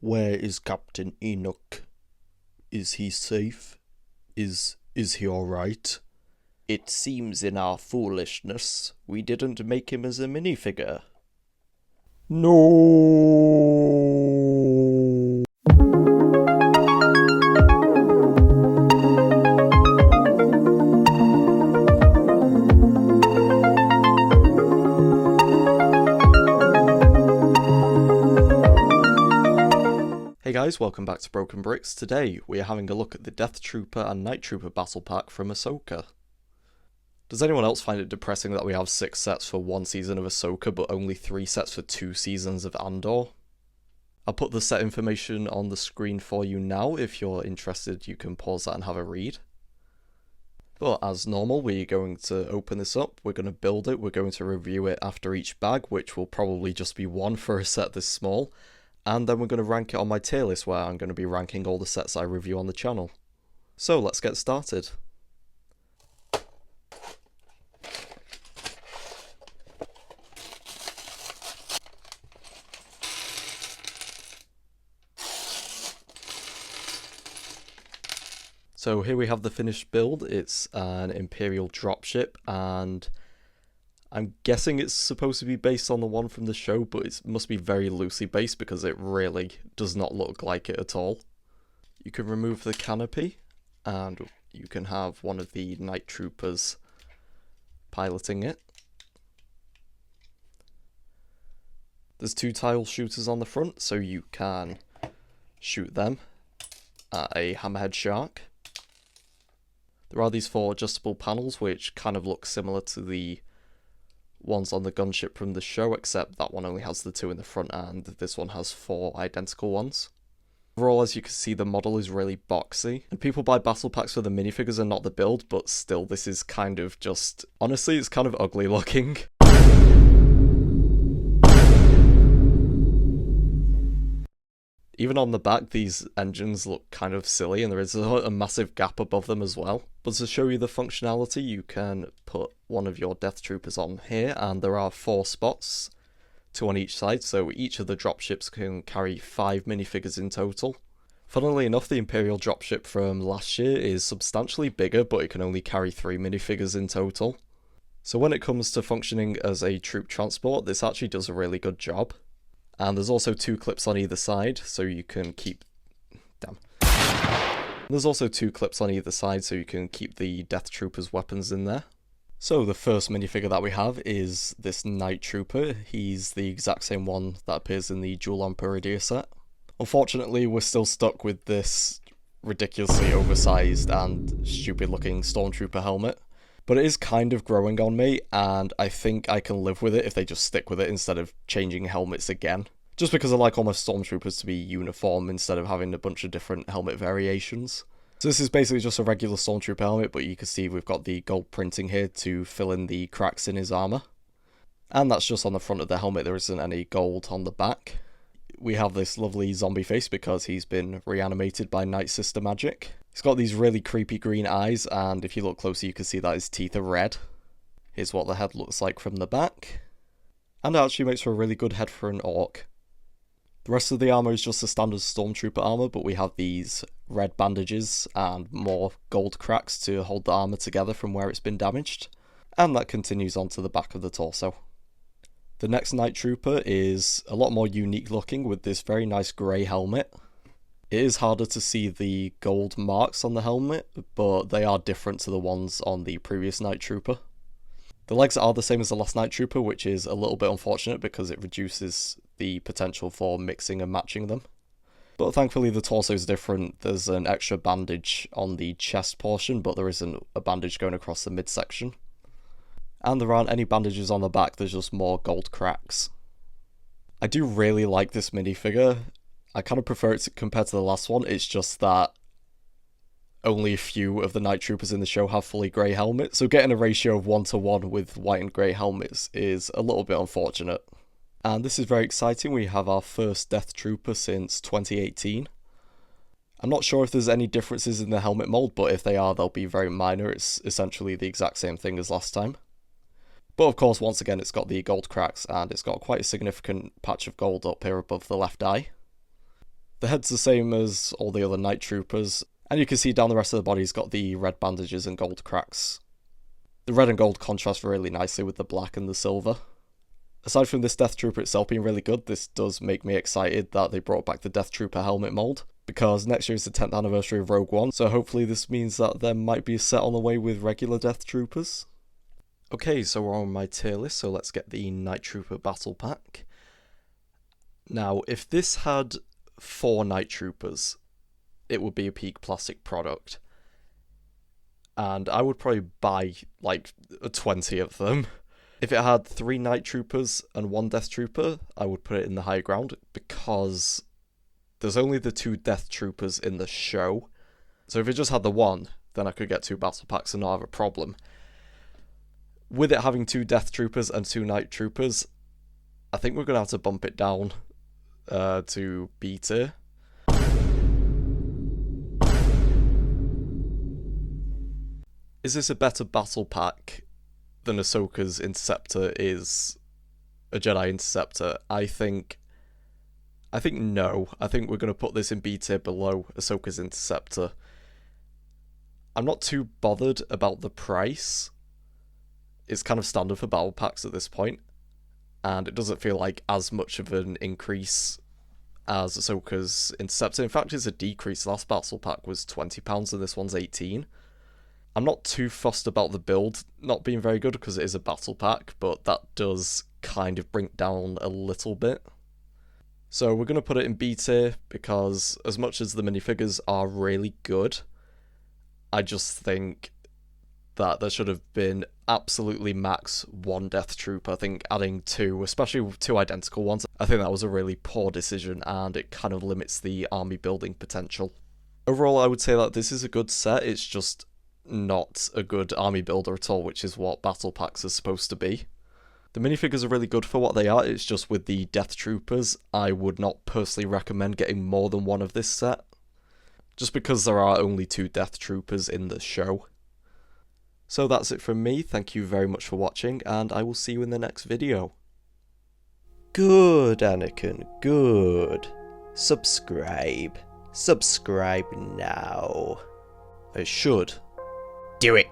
Where is Captain Enoch? Is he safe? Is he alright? It seems in our foolishness we didn't make him as a minifigure. No. Hey guys, welcome back to Broken Bricks. Today we are having a look at the Death Trooper and Night Trooper battle pack from Ahsoka. Does anyone else find it depressing that we have 6 sets for 1 season of Ahsoka but only 3 sets for 2 seasons of Andor? I'll put the set information on the screen for you now. If you're interested, you can pause that and have a read. But as normal, we're going to open this up, we're going to build it, we're going to review it after each bag, which will probably just be 1 for a set this small. And then we're going to rank it on my tier list, where I'm going to be ranking all the sets I review on the channel. So let's get started. So here we have the finished build. It's an Imperial dropship, and I'm guessing it's supposed to be based on the one from the show, but it must be very loosely based because it really does not look like it at all. You can remove the canopy, and you can have one of the Night Troopers piloting it. There's 2 tile shooters on the front, so you can shoot them at a hammerhead shark. There are these 4 adjustable panels, which kind of look similar to the ones on the gunship from the show, except that one only has the 2 in the front and this one has 4 identical ones. Overall, as you can see, the model is really boxy, and people buy battle packs for the minifigures and not the build, but still, this is kind of just... honestly, it's kind of ugly looking. Even on the back, these engines look kind of silly, and there is a massive gap above them as well. But to show you the functionality, you can put one of your Death Troopers on here, and there are 4 spots, 2 on each side, so each of the dropships can carry 5 minifigures in total. Funnily enough, the Imperial dropship from last year is substantially bigger, but it can only carry 3 minifigures in total. So when it comes to functioning as a troop transport, this actually does a really good job. And there's also 2 clips on either side, so you can keep... There's also 2 clips on either side, so you can keep the Death Trooper's weapons in there. So the first minifigure that we have is this Night Trooper. He's the exact same one that appears in the Duel on Peridea set. Unfortunately, we're still stuck with this ridiculously oversized and stupid looking Stormtrooper helmet. But it is kind of growing on me, and I think I can live with it if they just stick with it instead of changing helmets again. Just because I like all my Stormtroopers to be uniform instead of having a bunch of different helmet variations. So this is basically just a regular Stormtrooper helmet, but you can see we've got the gold printing here to fill in the cracks in his armour. And that's just on the front of the helmet, there isn't any gold on the back. We have this lovely zombie face because he's been reanimated by Night Sister magic. He's got these really creepy green eyes, and if you look closer you can see that his teeth are red. Here's what the head looks like from the back. And it actually makes for a really good head for an orc. The rest of the armour is just the standard Stormtrooper armour, but we have these red bandages and more gold cracks to hold the armour together from where it's been damaged. And that continues onto the back of the torso. The next Night Trooper is a lot more unique looking with this very nice grey helmet. It is harder to see the gold marks on the helmet, but they are different to the ones on the previous Night Trooper. The legs are the same as the last Night Trooper, which is a little bit unfortunate because it reduces the potential for mixing and matching them. But thankfully the torso is different. There's an extra bandage on the chest portion, but there isn't a bandage going across the midsection. And there aren't any bandages on the back, there's just more gold cracks. I do really like this minifigure. I kind of prefer it compared to the last one. It's just that only a few of the Night Troopers in the show have fully grey helmets, so getting a ratio of 1-to-1 with white and grey helmets is a little bit unfortunate. And this is very exciting. We have our first Death Trooper since 2018. I'm not sure if there's any differences in the helmet mould, but if they are, they'll be very minor. It's essentially the exact same thing as last time. But of course, once again, it's got the gold cracks, and it's got quite a significant patch of gold up here above the left eye. The head's the same as all the other Night Troopers, and you can see down the rest of the body he's got the red bandages and gold cracks. The red and gold contrast really nicely with the black and the silver. Aside from this Death Trooper itself being really good, this does make me excited that they brought back the Death Trooper helmet mold, because next year is the 10th anniversary of Rogue One, so hopefully this means that there might be a set on the way with regular Death Troopers. Okay, so we're on my tier list, so let's get the Night Trooper Battle Pack. Now, if this had 4 Night Troopers, it would be a peak plastic product. And I would probably buy like 20 of them. If it had 3 Night Troopers and 1 Death Trooper, I would put it in the high ground, because there's only the 2 Death Troopers in the show. So if it just had the 1, then I could get 2 battle packs and not have a problem. With it having 2 Death Troopers and 2 Night Troopers, I think we're going to have to bump it down to B tier. Is this a better battle pack than Ahsoka's Interceptor is a Jedi Interceptor? I think no. I think we're going to put this in B tier below Ahsoka's Interceptor. I'm not too bothered about the price. It's kind of standard for battle packs at this point, and it doesn't feel like as much of an increase as Ahsoka's Interceptor. In fact, it's a decrease. Last battle pack was £20 and this one's $18. I'm not too fussed about the build not being very good because it is a battle pack, but that does kind of bring it down a little bit. So we're going to put it in B tier because as much as the minifigures are really good, I just think that there should have been absolutely max 1 Death Trooper. I think adding 2, especially 2 identical ones, I think that was a really poor decision and it kind of limits the army building potential. Overall, I would say that this is a good set, it's just not a good army builder at all, which is what battle packs are supposed to be. The minifigures are really good for what they are, it's just with the Death Troopers, I would not personally recommend getting more than 1 of this set, just because there are only 2 Death Troopers in the show. So that's it from me, thank you very much for watching, and I will see you in the next video. Good, Anakin, good. Subscribe. Subscribe now. I should. Do it.